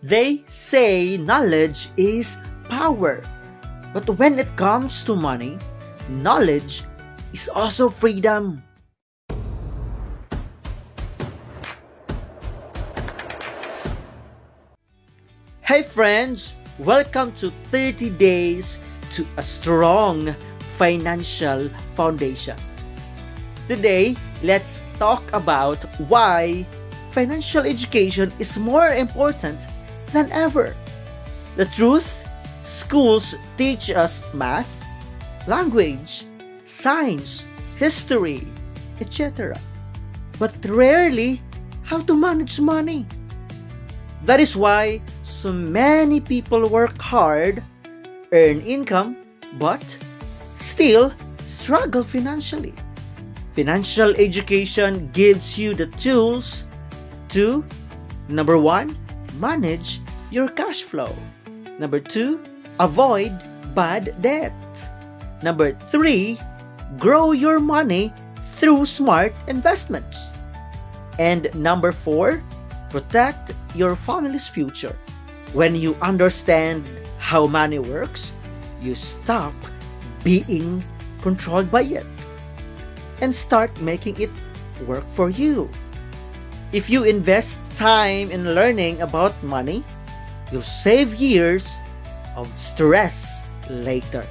They say knowledge is power. But when it comes to money, knowledge is also freedom. Hey friends, welcome to 30 Days to a Strong Financial Foundation. Today, let's talk about why financial education is more important than ever. The truth, schools teach us math, language, science, history, etc. But rarely how to manage money. That is why so many people work hard, earn income, but still struggle financially. Financial education gives you the tools to, number 1, manage your cash flow. Number 2, avoid bad debt. Number 3, grow your money through smart investments. And number 4, protect your family's future. When you understand how money works, you stop being controlled by it and start making it work for you. If you invest time in learning about money, you'll save years of stress later.